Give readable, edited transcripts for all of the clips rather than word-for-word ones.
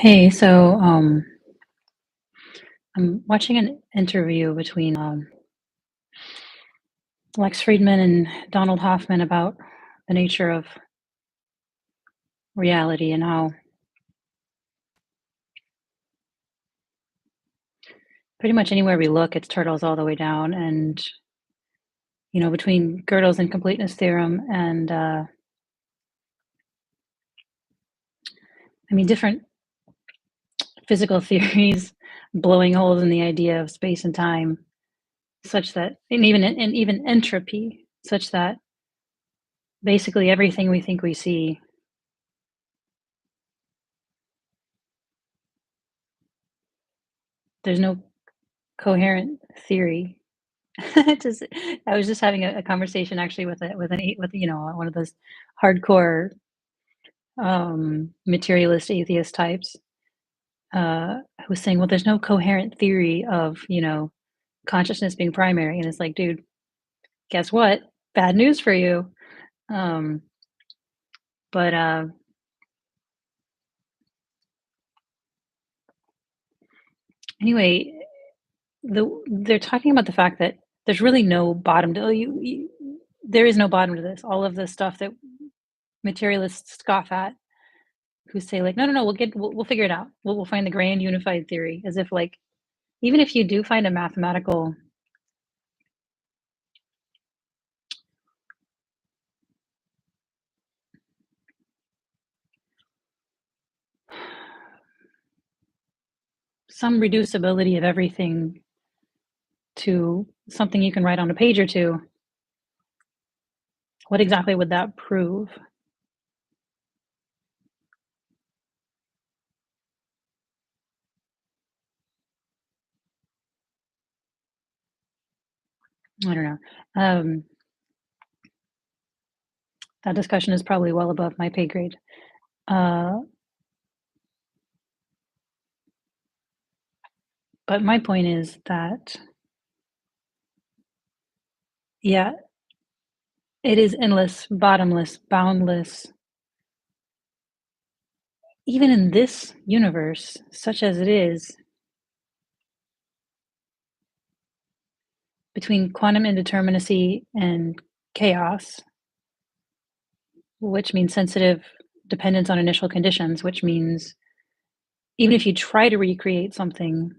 Hey, I'm watching an interview between Lex Friedman and Donald Hoffman about the nature of reality and how pretty much anywhere we look, it's turtles all the way down. And, between Gödel's incompleteness theorem and, different physical theories blowing holes in the idea of space and time, such that, and even entropy, such that basically everything we think we see, there's no coherent theory. Just I was just having a conversation actually with one of those hardcore materialist atheist types. I was saying, well, there's no coherent theory of consciousness being primary, and it's like, dude, guess what? Bad news for you. Um, but anyway, they're talking about the fact that there's really no bottom to there is no bottom to this. All of the stuff that materialists scoff at, who say like, "No, no, no, we'll figure it out. We'll find the grand unified theory," as if like even if you do find a mathematical some reducibility of everything to something you can write on a page or two, what exactly would that prove? I don't know. Um, that discussion is probably well above my pay grade. Uh, but my point is that, yeah, it is endless, bottomless, boundless. Even in this universe, such as it is, between quantum indeterminacy and chaos, which means sensitive dependence on initial conditions, which means even if you try to recreate something,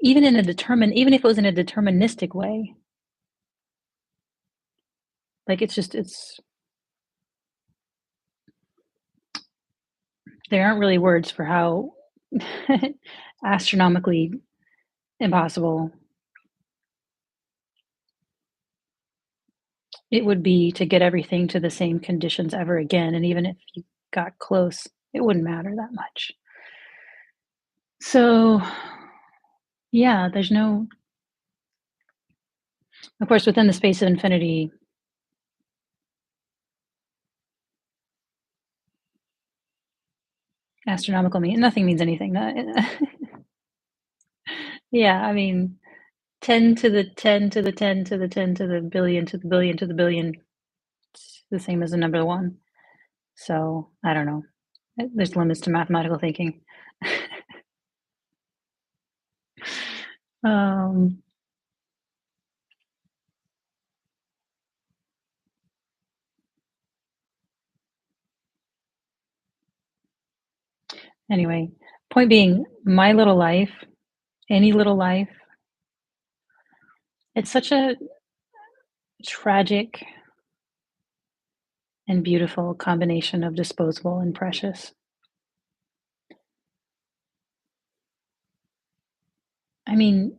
even if it was in a deterministic way, like it's there aren't really words for how astronomically impossible it would be to get everything to the same conditions ever again. And even if you got close, it wouldn't matter that much. So, yeah, there's no, of course, within the space of infinity, astronomical mean nothing means anything. Yeah, 10 to the 10 to the 10 to the 10 to the billion to the billion to the billion, it's the same as the number one. So I don't know. There's limits to mathematical thinking. um, anyway, point being, my little life, any little life, it's such a tragic and beautiful combination of disposable and precious. I mean,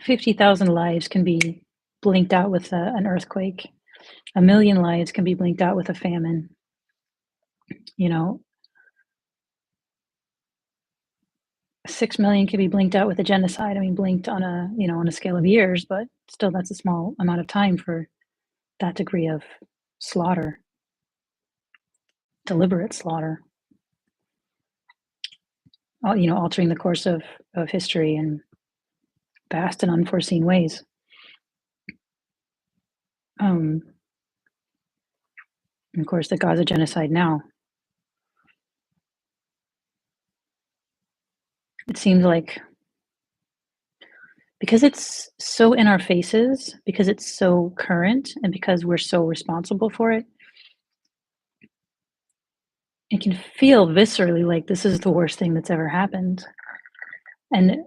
50,000 lives can be blinked out with an earthquake. A million lives can be blinked out with a famine. You know, 6 million can be blinked out with a genocide. Blinked on a scale of years, but still, that's a small amount of time for that degree of slaughter, deliberate slaughter, altering the course of history in vast and unforeseen ways. Um, And of course, the Gaza genocide now. It seems like because it's so in our faces, because it's so current, and because we're so responsible for it, it can feel viscerally like this is the worst thing that's ever happened. And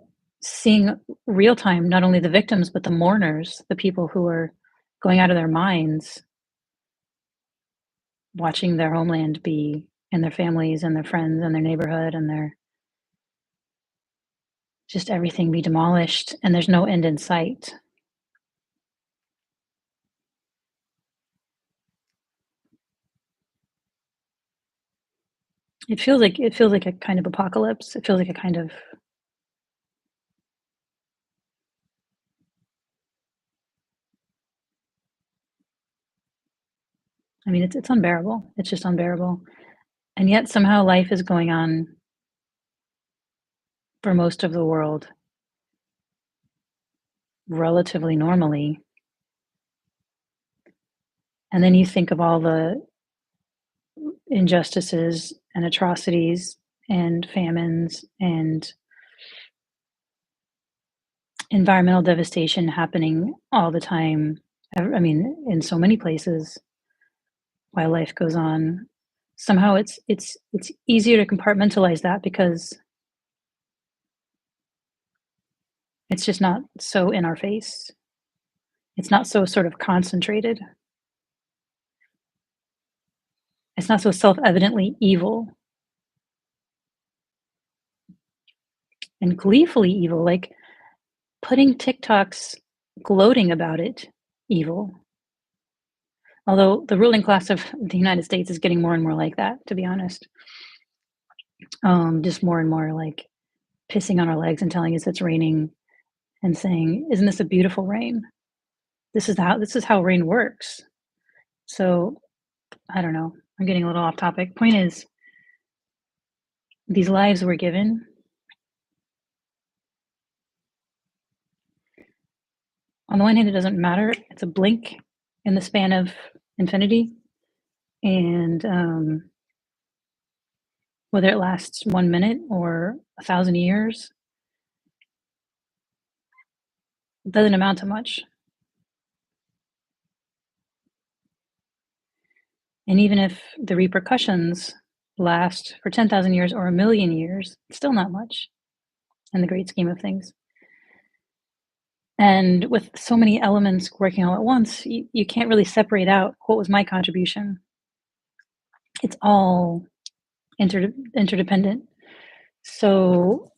seeing real time, not only the victims, but the mourners, the people who are going out of their minds, watching their homeland be and their families and their friends and their neighborhood and their just everything be demolished and there's no end in sight. It feels like a kind of apocalypse. It feels like a kind of I mean, it's unbearable. It's just unbearable. And yet somehow life is going on for most of the world relatively normally. And then you think of all the injustices and atrocities and famines and environmental devastation happening all the time. I mean, in so many places while life goes on. Somehow it's easier to compartmentalize that because it's just not so in our face. It's not so sort of concentrated. It's not so self-evidently evil and gleefully evil, like putting TikToks gloating about it evil. Although the ruling class of the United States is getting more and more like that, to be honest. Just more and more like pissing on our legs and telling us it's raining and saying, "Isn't this a beautiful rain? This is how rain works." So I don't know. I'm getting a little off topic. Point is, these lives were given. On the one hand, it doesn't matter. It's a blink in the span of infinity, and whether it lasts 1 minute or 1,000 years doesn't amount to much. And even if the repercussions last for 10,000 years or a million years, it's still not much in the great scheme of things. And with so many elements working all at once, you can't really separate out what was my contribution. It's all interdependent. So,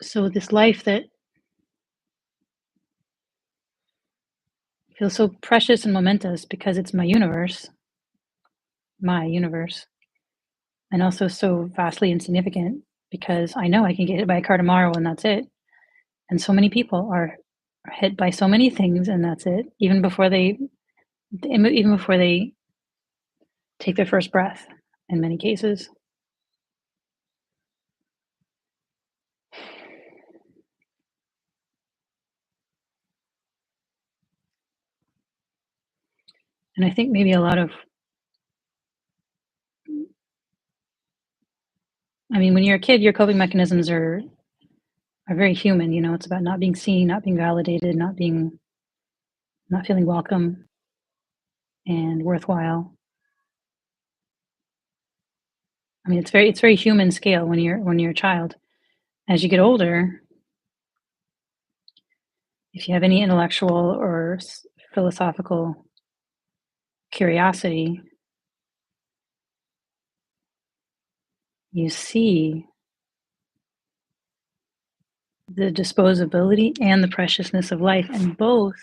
so this life that feels so precious and momentous because it's my universe, and also so vastly insignificant because I know I can get hit by a car tomorrow and that's it. And so many people are hit by so many things and that's it, even before they take their first breath in many cases. And I think maybe a lot of I mean, when you're a kid, your coping mechanisms are very human, you know, it's about not being seen, not being validated, not feeling welcome and worthwhile. I mean, it's very human scale when you're a child. As you get older, if you have any intellectual or philosophical curiosity, you see the disposability and the preciousness of life, and both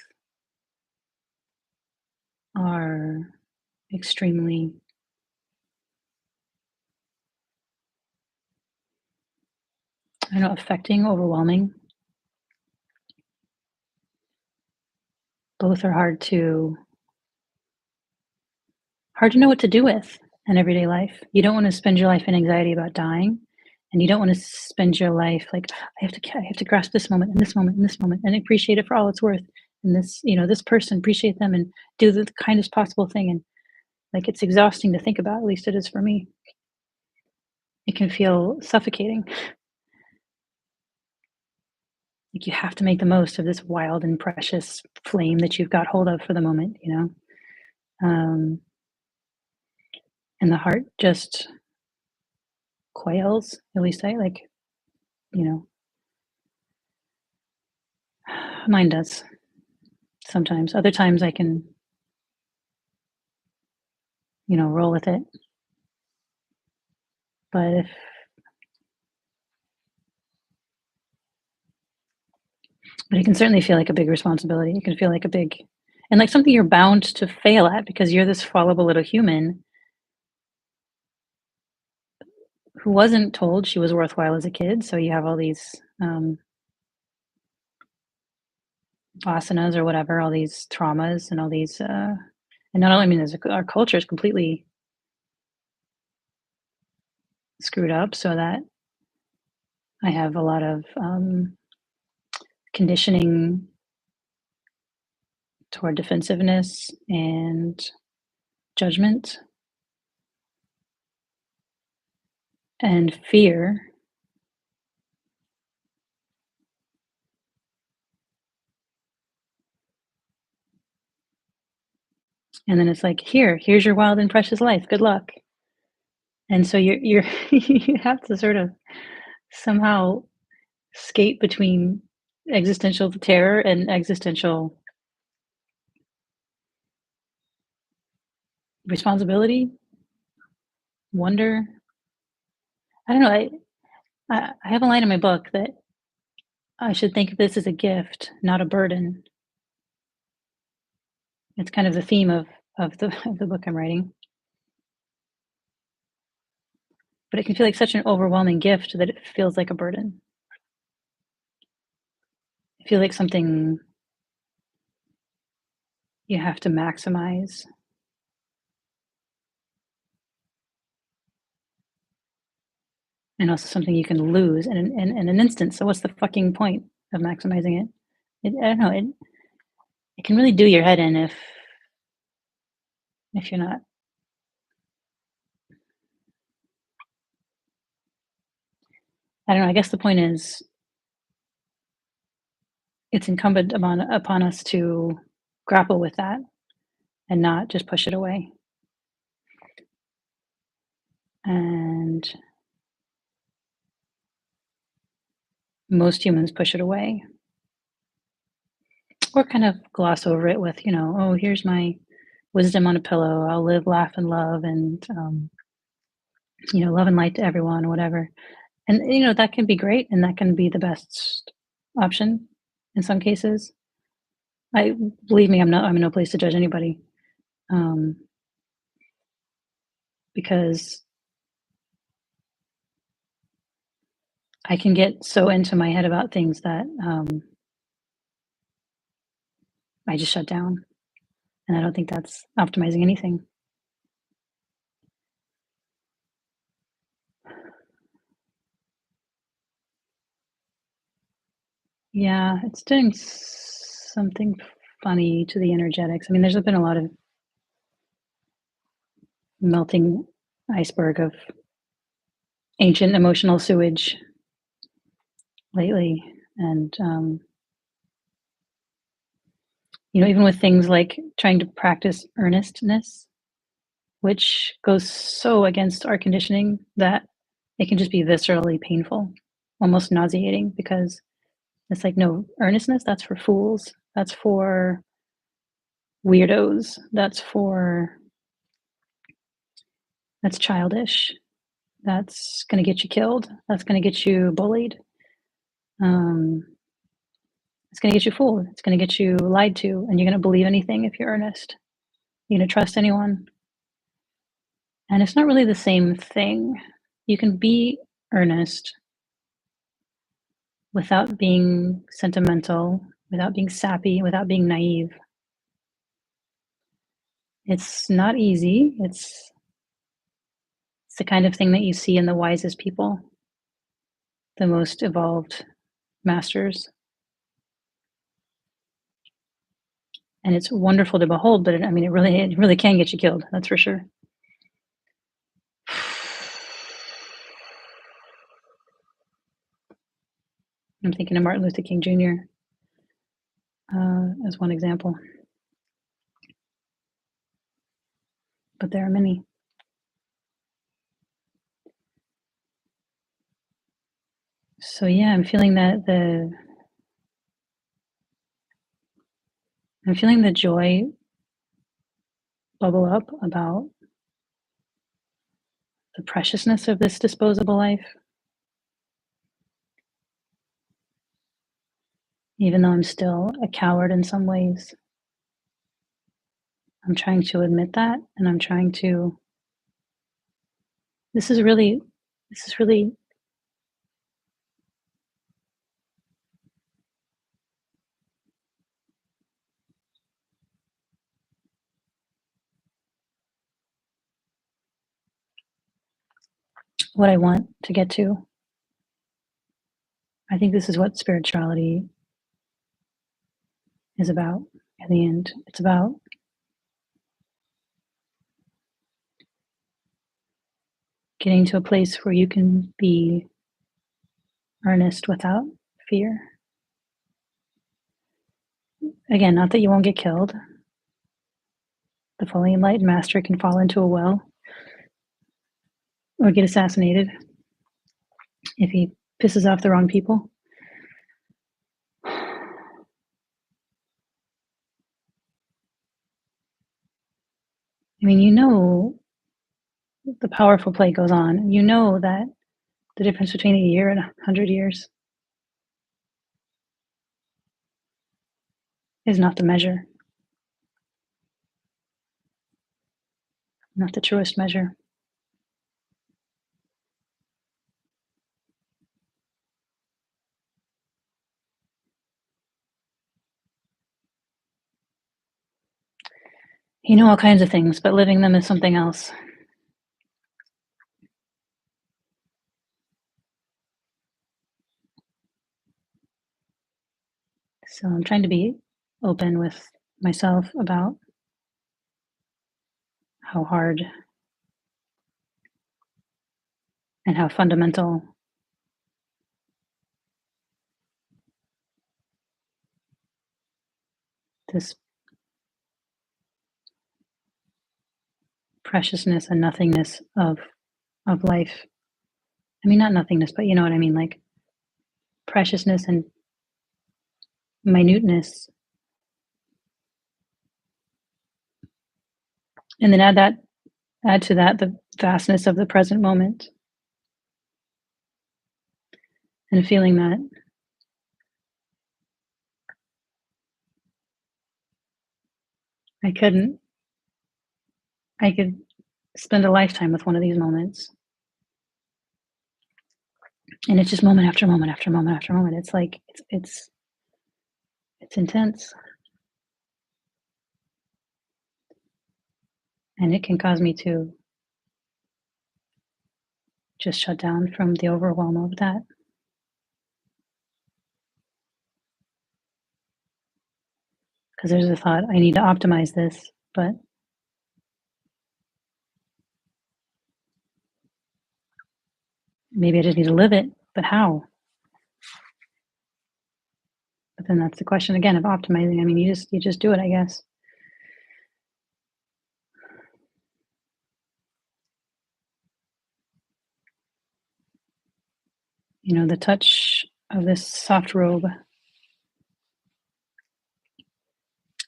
are extremely, I don't know, affecting, overwhelming. Both are hard to know what to do with in everyday life. You don't want to spend your life in anxiety about dying, and you don't want to spend your life like I have to grasp this moment and this moment and this moment and appreciate it for all it's worth. and this, this person, appreciate them and do the kindest possible thing. And like it's exhausting to think about, at least it is for me. It can feel suffocating. Like you have to make the most of this wild and precious flame that you've got hold of for the moment. Um, and the heart just quails. At least I like, you know, mine does sometimes. Other times I can, roll with it. But it can certainly feel like a big responsibility. It can feel like a big, and like something you're bound to fail at because you're this fallible little human who wasn't told she was worthwhile as a kid. So you have all these asanas or whatever, all these traumas and all these, and not only, I mean, our culture is completely screwed up so that I have a lot of conditioning toward defensiveness and judgment and fear. And then it's like, here's your wild and precious life. Good luck. And so you're you have to sort of somehow skate between existential terror and existential responsibility, wonder. I don't know. I have a line in my book that I should think of this as a gift, not a burden. It's kind of the theme of the of the book I'm writing. But it can feel like such an overwhelming gift that it feels like a burden. It feels like something you have to maximize, and also something you can lose in an instant. So what's the fucking point of maximizing it? I don't know. It can really do your head in if you're not. I don't know. I guess the point is, it's incumbent upon us to grapple with that and not just push it away. And most humans push it away or kind of gloss over it with, oh, here's my wisdom on a pillow. I'll live, laugh, and love, and love and light to everyone, or whatever. And that can be great, and that can be the best option in some cases. I believe me, I'm in no place to judge anybody, um, because I can get so into my head about things that I just shut down, and I don't think that's optimizing anything. Yeah, it's doing something funny to the energetics. I mean, there's been a lot of melting iceberg of ancient emotional sewage lately, and even with things like trying to practice earnestness, which goes so against our conditioning that it can just be viscerally painful, almost nauseating, because it's like, no, earnestness, that's for fools. That's for weirdos. That's childish. That's going to get you killed. That's going to get you bullied. Um, it's going to get you fooled. It's going to get you lied to. And you're going to believe anything if you're earnest. You're going to trust anyone. And it's not really the same thing. You can be earnest without being sentimental, without being sappy, without being naive. It's not easy. It's the kind of thing that you see in the wisest people, the most evolved masters. and it's wonderful to behold, but I mean, it really can get you killed, that's for sure. I'm thinking of Martin Luther King Jr., as one example, but there are many. So, yeah, I'm feeling the joy bubble up about the preciousness of this disposable life, even though I'm still a coward in some ways. I'm trying to admit that, and I'm trying to this is really this is really what I want to get to. I think this is what spirituality is about in the end. It's about getting to a place where you can be earnest without fear. Again, not that you won't get killed. The fully enlightened master can fall into a well or get assassinated if he pisses off the wrong people. I mean, the powerful play goes on. You know that the difference between a year and 100 years is not the measure, not the truest measure. You know all kinds of things, but living them is something else. So I'm trying to be open with myself about how hard and how fundamental this preciousness and nothingness of life. I mean, not nothingness, but you know what I mean, like preciousness and minuteness. And then add to that the vastness of the present moment and feeling that I couldn't I could spend a lifetime with one of these moments. And it's just moment after moment after moment after moment. It's like it's intense. And it can cause me to just shut down from the overwhelm of that. Because there's a thought, I need to optimize this, but maybe I just need to live it. But how? But then that's the question again of optimizing. I mean, you just do it, I guess. You know, the touch of this soft robe,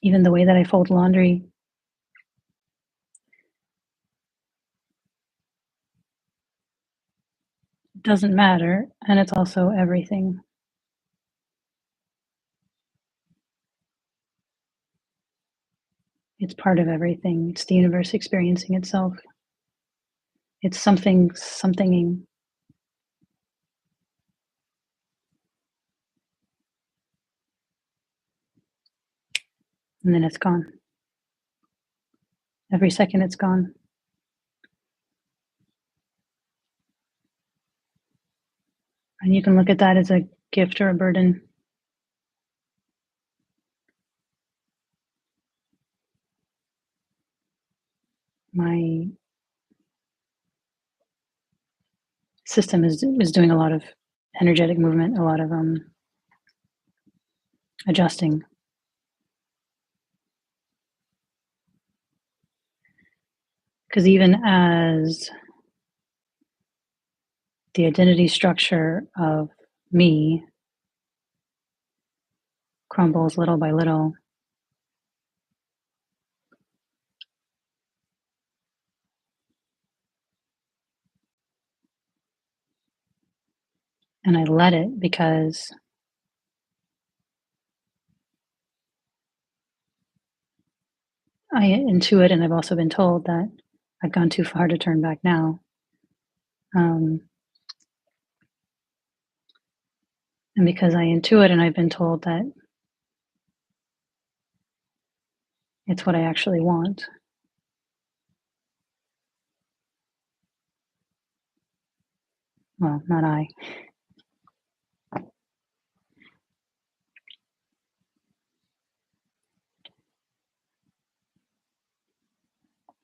even the way that I fold laundry, doesn't matter, and it's also everything. It's part of everything. It's the universe experiencing itself. It's somethinging, and then it's gone. Every second it's gone. And you can look at that as a gift or a burden. my system is doing a lot of energetic movement, a lot of adjusting. Because even as the identity structure of me crumbles little by little, and I let it because I intuit, and I've also been told that I've gone too far to turn back now. Um, and because I intuit and I've been told that it's what I actually want. Well, not I.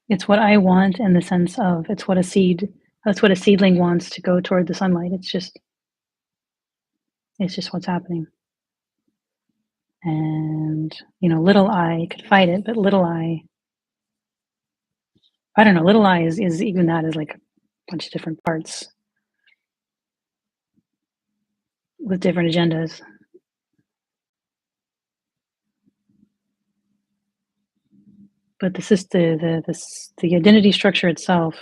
It's what I want in the sense of that's what a seedling wants to go toward the sunlight. It's just what's happening. And, little I could fight it, but I don't know, little I is even that is like a bunch of different parts with different agendas. But the identity structure itself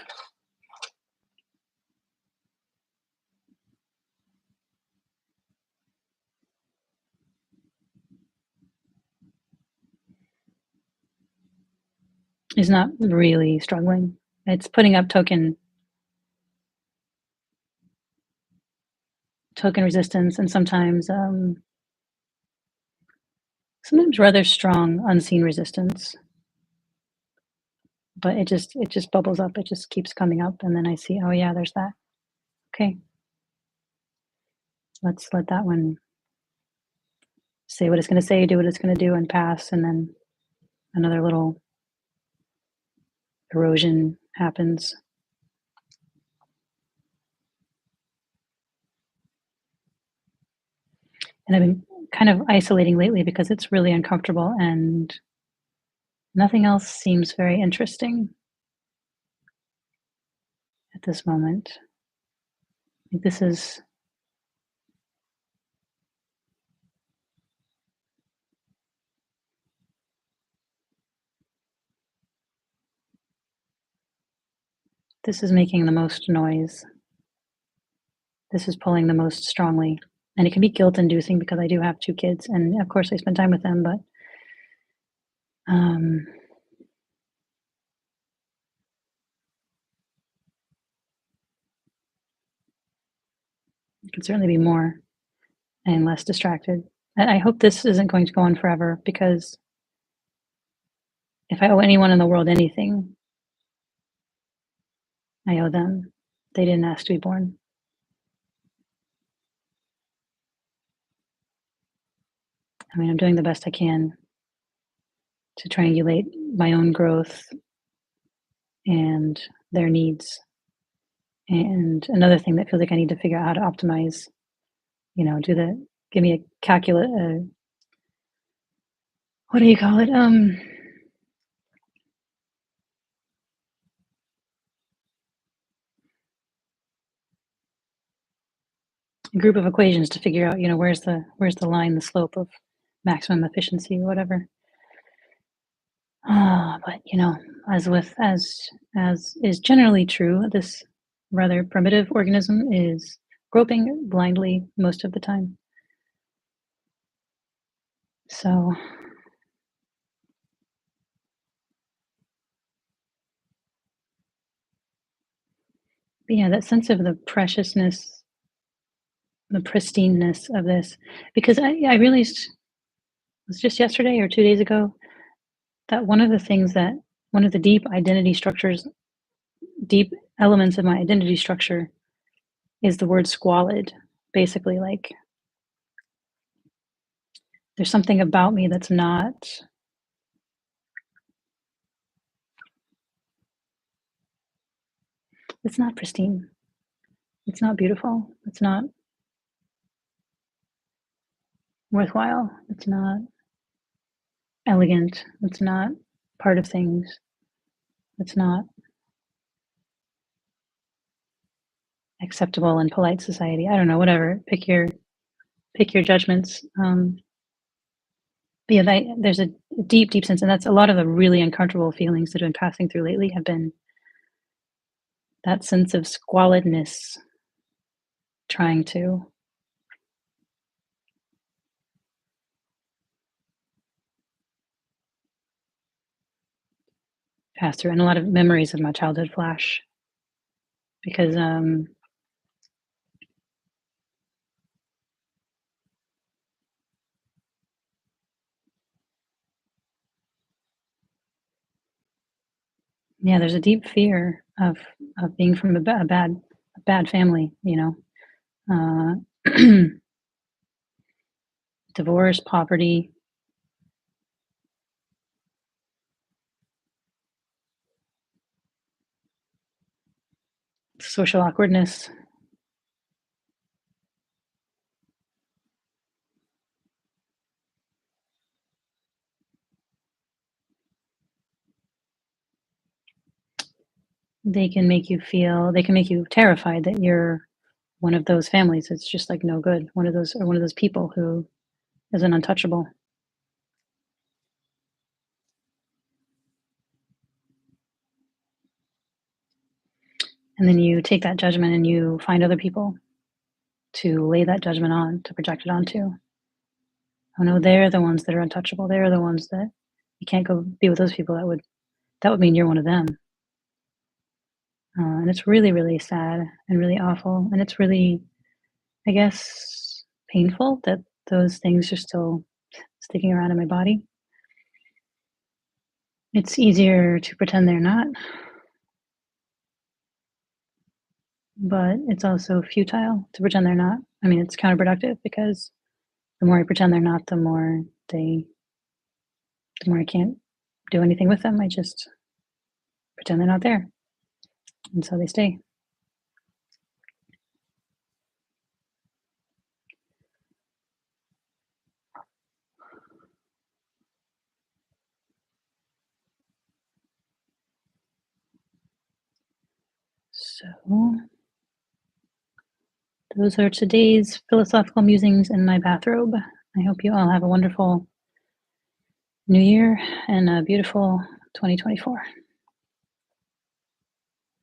is not really struggling. It's putting up token resistance, and sometimes rather strong unseen resistance. But it just bubbles up. It just keeps coming up, and then I see, oh yeah, there's that. Okay, let's let that one say what it's going to say, do what it's going to do, and pass. And then another little erosion happens. And I've been kind of isolating lately because it's really uncomfortable and nothing else seems very interesting at this moment. I think this is making the most noise. This is pulling the most strongly. And it can be guilt inducing because I do have two kids and of course I spend time with them, but um it could certainly be more and less distracted. And I hope this isn't going to go on forever because if I owe anyone in the world anything, I owe them. They didn't ask to be born. I mean, I'm doing the best I can to triangulate my own growth and their needs. And another thing that feels like I need to figure out how to optimize, give me a calculate, what do you call it? A group of equations to figure out, where's the line, the slope of maximum efficiency or whatever. But as is generally true, this rather primitive organism is groping blindly most of the time. So, but yeah, that sense of the preciousness, the pristineness of this, because I realized it was just yesterday or 2 days ago that one of the deep elements of my identity structure is the word squalid. Basically, like there's something about me that's not It's not pristine. It's not beautiful. It's not worthwhile. It's not elegant. It's not part of things. It's not acceptable in polite society. I don't know, whatever. Pick your judgments. But yeah, there's a deep, deep sense, and that's a lot of the really uncomfortable feelings that I've been passing through lately have been that sense of squalidness trying to pass through, and a lot of memories of my childhood flash because yeah, there's a deep fear of being from a bad family, divorce, poverty, social awkwardness. They can make you terrified that you're one of those families. It's just like no good. One of those people who is an untouchable. And then you take that judgment and you find other people to lay that judgment on, to project it onto. Oh no, they're the ones that are untouchable. They're the ones that you can't go be with those people. That would mean you're one of them. And it's really, really sad and really awful. And it's really, I guess, painful that those things are still sticking around in my body. It's easier to pretend they're not, but it's also futile to pretend they're not. I mean, it's counterproductive because the more I pretend they're not, they, the more I can't do anything with them. I just pretend they're not there, and so they stay. So those are today's philosophical musings in my bathrobe. I hope you all have a wonderful new year and a beautiful 2024.